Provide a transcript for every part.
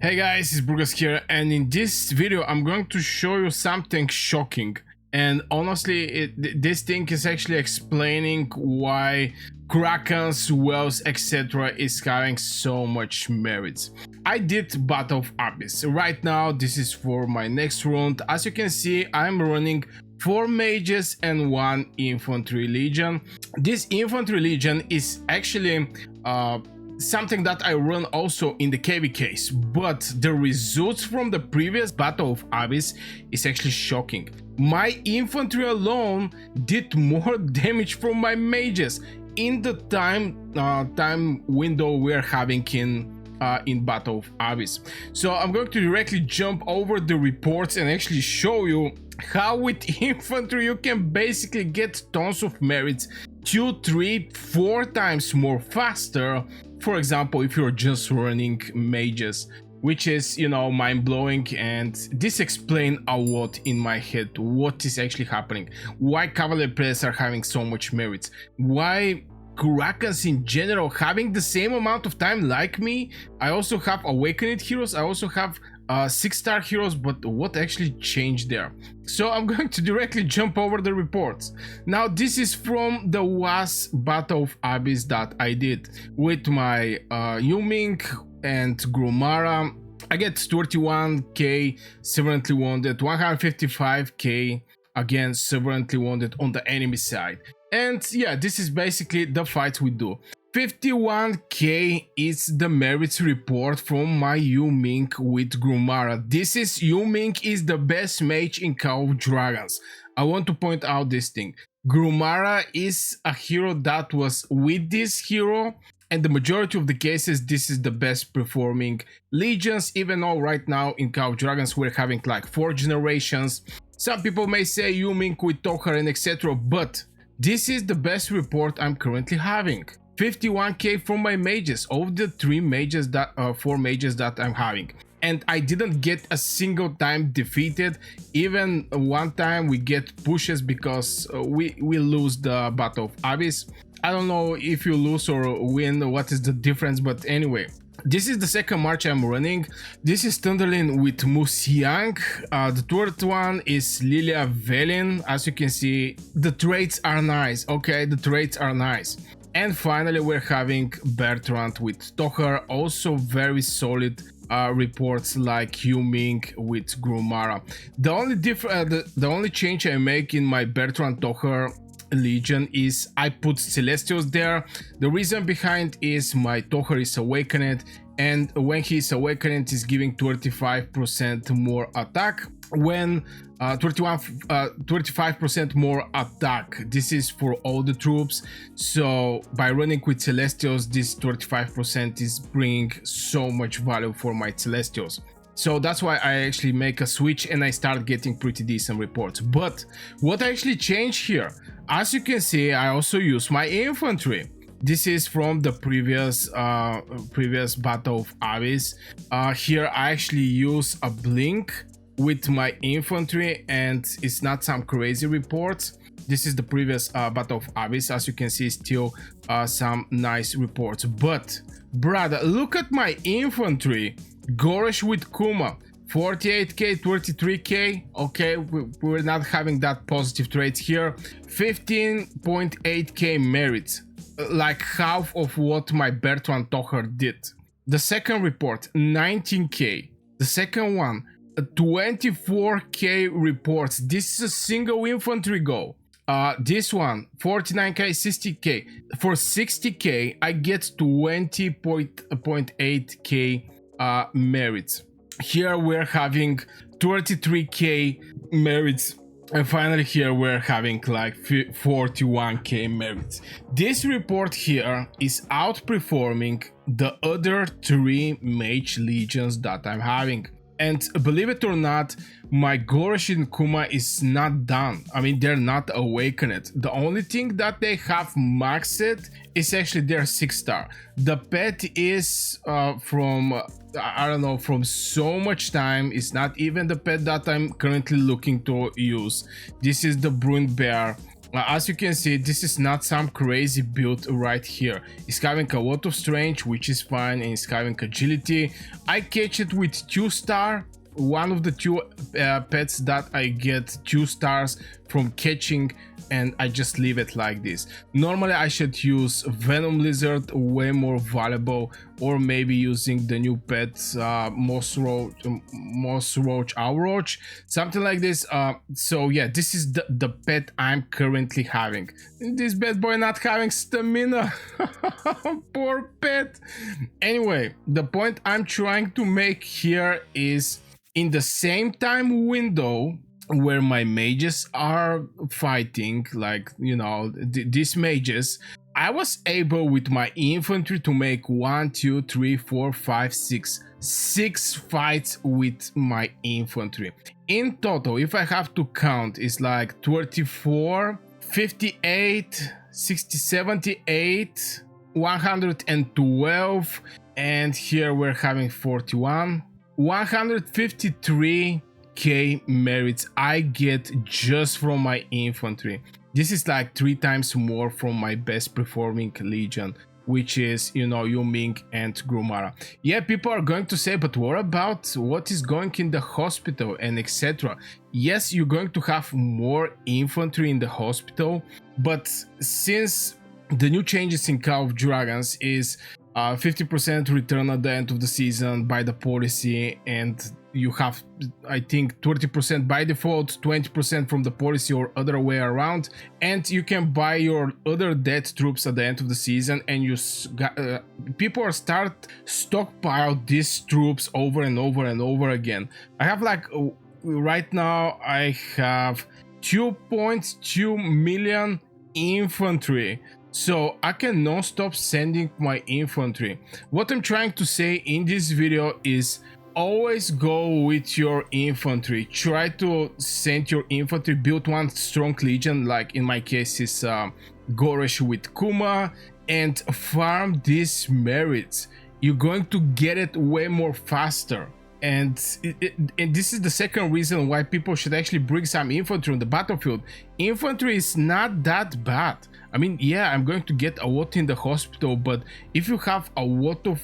Hey guys, it's Burgos here, and in this video I'm going to show you something shocking. And honestly, this thing is actually explaining why Krakens, wells, etc. is having so much merits. I did Battle of Abyss. Right now, this is for my next round. As you can see, I'm running 4 mages and 1 infantry legion. This infantry legion is actually something that I run also in the KV case, but the results from the previous Battle of Abyss is actually shocking. My infantry alone did more damage from my mages in the time window we're having in Battle of Abyss. So I'm going to directly jump over the reports and actually show you how with infantry you can basically get tons of merits 2, 3, 4 times more faster. For example, if you're just running mages, which is, you know, mind-blowing, and this explains a lot in my head what is actually happening, why cavalry players are having so much merits, why Krakens in general having the same amount of time like me. I also have awakened heroes, I also have 6-star heroes, but what actually changed there? So I'm going to directly jump over the reports. Now this is from the last Battle of Abyss that I did with my Yuming and Grumara. I get 31k severely wounded, 155k again severely wounded on the enemy side. And yeah, this is basically the fight we do. 51k is the merits report from my Yuming with Grumara. This is Yuming is the best mage in Call of Dragons. I want to point out this thing. Grumara is a hero that was with this hero, and the majority of the cases this is the best performing legions, even though right now in Call of Dragons we're having like 4 generations. Some people may say Yuming with Tohar and etc, but this is the best report I'm currently having. 51k from my mages, of the 4 mages that I'm having, and I didn't get a single time defeated. Even one time we get pushes because we lose the Battle of Abyss. I don't know if you lose or win, what is the difference, but anyway, this is the second march I'm running. This is Thunderlin with Musiang. The third one is Lilia Velin. As you can see, the traits are nice. Okay, the traits are nice. And finally we're having Bertrand with Tohar, also very solid reports like Yuming with Grumara. The only change I make in my Bertrand Tohar legion is I put Celestials there. The reason behind is my Tohar is awakened, and when he's awakened he's giving 25% more attack, when 25% more attack. This is for all the troops, so by running with Celestials this 25% is bringing so much value for my Celestials. So that's why I actually make a switch and I start getting pretty decent reports. But what I actually changed here, as you can see, I also use my infantry. This is from the previous Battle of Abyss. Here I actually use a blink with my infantry, and it's not some crazy reports. This is the previous Battle of Abyss. As you can see, still some nice reports. But brother, look at my infantry. Goresh with Kuma, 48k, 23k. Okay, we're not having that positive traits here. 15.8k merits, like half of what my Bertrand Tohar did. The second report, 19k. The second one, 24k reports. This is a single infantry goal. This one, 49k, 60k. For 60k I get 20.8k merits. Here we're having 33k merits, and finally here we're having like 41k merits. This report here is outperforming the other 3 mage legions that I'm having. And believe it or not, my Goresh and Kuma is not done. I mean, they're not awakened. The only thing that they have maxed is actually their 6-star. The pet is from, I don't know, from so much time. It's not even the pet that I'm currently looking to use. This is the Brune Bear. As you can see, this is not some crazy build right here. It's having a lot of strength, which is fine, and it's having agility. I catch it with 2-star. One of the two pets that I get 2 stars from catching, and I just leave it like this. Normally I should use Venom Lizard, way more valuable, or maybe using the new pet Moss Roach, Owl Roach, something like this. So yeah, this is the pet I'm currently having. This bad boy not having stamina. Poor pet. Anyway, the point I'm trying to make here is, in the same time window where my mages are fighting, like, you know, these mages, I was able with my infantry to make 1, 2, 3, 4, 5, 6 fights with my infantry. In total, if I have to count, it's like 24, 58, 60, 78, 112, and here we're having 41. 153k merits I get just from my infantry. This is like 3 times more from my best performing legion, which is, you know, Yuming and Grumara. Yeah, people are going to say, but what about what is going in the hospital and etc. Yes, you're going to have more infantry in the hospital, but since the new changes in Call of Dragons is 50% return at the end of the season by the policy, and you have, I think, 30% by default, 20% from the policy or other way around, and you can buy your other dead troops at the end of the season, and you people are start stockpile these troops over and over and over again. I have like right now I have 2.2 million infantry. So I can non-stop sending my infantry. What I'm trying to say in this video is always go with your infantry. Try to send your infantry, build one strong legion, like in my case is Goresh with Kuma, and farm these merits. You're going to get it way more faster. And this is the second reason why people should actually bring some infantry on the battlefield. Infantry is not that bad. I mean, yeah, I'm going to get a lot in the hospital, but if you have a lot of,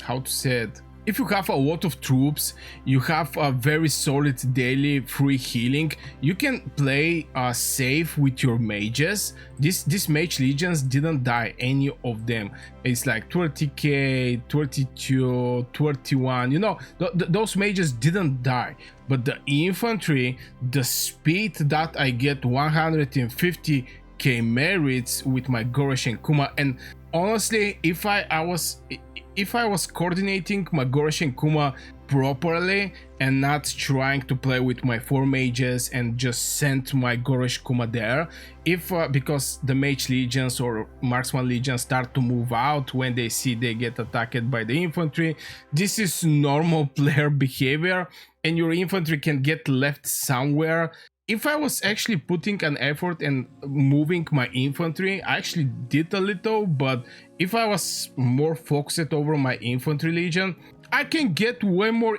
how to say it, if you have a lot of troops, you have a very solid daily free healing, you can play safe with your mages. These mage legions didn't die, any of them. It's like 30k, 32, 31, you know, those mages didn't die. But the infantry, the speed that I get 150k merits with my Goresh and Kuma, and honestly, if I was coordinating my Goresh and Kuma properly and not trying to play with my 4 mages and just send my Goresh Kuma there, if because the mage legions or marksman legions start to move out when they see they get attacked by the infantry, this is normal player behavior, and your infantry can get left somewhere. If I was actually putting an effort and moving my infantry, I actually did a little, but if I was more focused over my infantry legion, I can get way more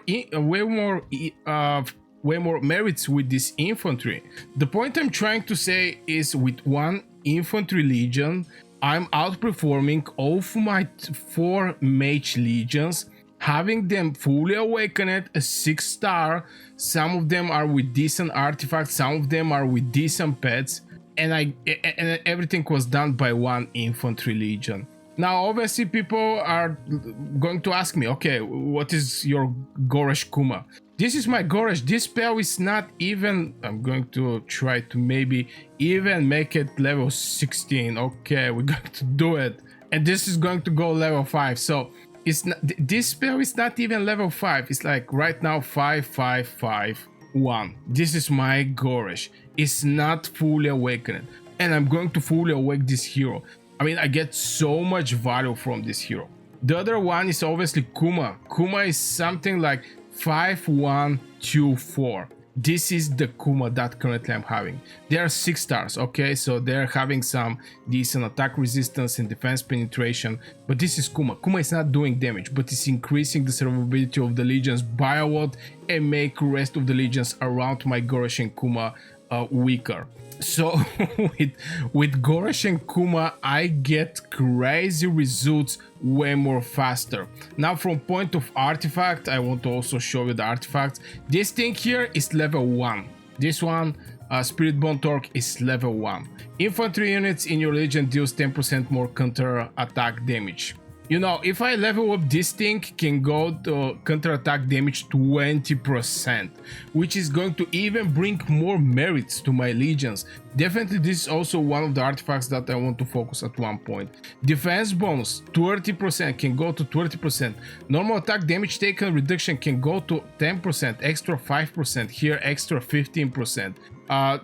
merits with this infantry. The point I'm trying to say is, with one infantry legion, I'm outperforming all of my 4 mage legions, having them fully awakened, a 6-star. Some of them are with decent artifacts, some of them are with decent pets, and everything was done by one infantry legion. Now obviously people are going to ask me, okay, what is your Goresh Kuma? This is my Goresh. This spell is not even, I'm going to try to maybe even make it level 16. Okay, we're going to do it, and this is going to go level 5. So it's not, this spell is not even level 5. It's like right now 5, 5, 5, 1. This is my Goresh. It's not fully awakened, and I'm going to fully awake this hero. I mean, I get so much value from this hero. The other one is obviously Kuma. Kuma is something like 5124. This is the Kuma that currently I'm having. They are 6 stars, okay, so they're having some decent attack resistance and defense penetration, but this is Kuma. Kuma is not doing damage, but it's increasing the survivability of the legions by a lot and make the rest of the legions around my Goresh and Kuma weaker. So with Goresh and Kuma, I get crazy results way more faster. Now from point of artifact, I want to also show you the artifacts. This thing here is level 1. This one, Spirit Bone Torque, is level 1. Infantry units in your legion deals 10% more counter attack damage. You know, if I level up this thing, can go to counter-attack damage 20%, which is going to even bring more merits to my legions. Definitely this is also one of the artifacts that I want to focus at one point. Defense bonus 30% can go to 20%. Normal attack damage taken reduction can go to 10%, extra 5%, here extra 15%.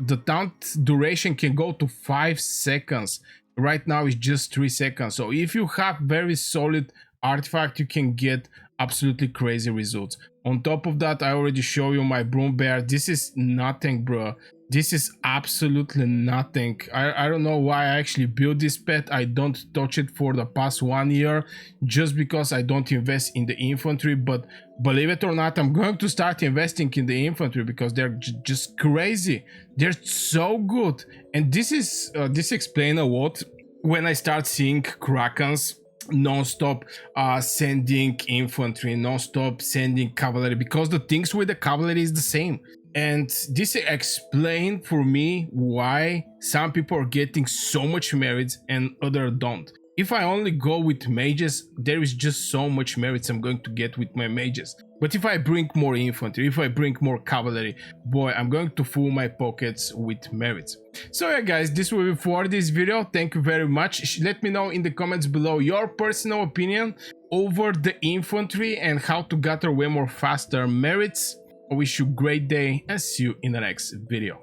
The taunt duration can go to 5 seconds. Right now it's just 3 seconds. So if you have very solid artifact, you can get absolutely crazy results. On top of that, I already show you my broom bear. This is nothing, bro. This is absolutely nothing. I don't know why I actually built this pet. I don't touch it for the past 1 year just because I don't invest in the infantry. But believe it or not, I'm going to start investing in the infantry because they're just crazy. They're so good. And this explains a lot when I start seeing Krakens non-stop sending infantry, non-stop sending cavalry, because the things with the cavalry is the same. And this explains for me why some people are getting so much merits and others don't. If I only go with mages, there is just so much merits I'm going to get with my mages. But if I bring more infantry, if I bring more cavalry, boy, I'm going to fill my pockets with merits. So yeah guys, this will be for this video. Thank you very much. Let me know in the comments below your personal opinion over the infantry and how to gather way more faster merits. I wish you a great day and see you in the next video.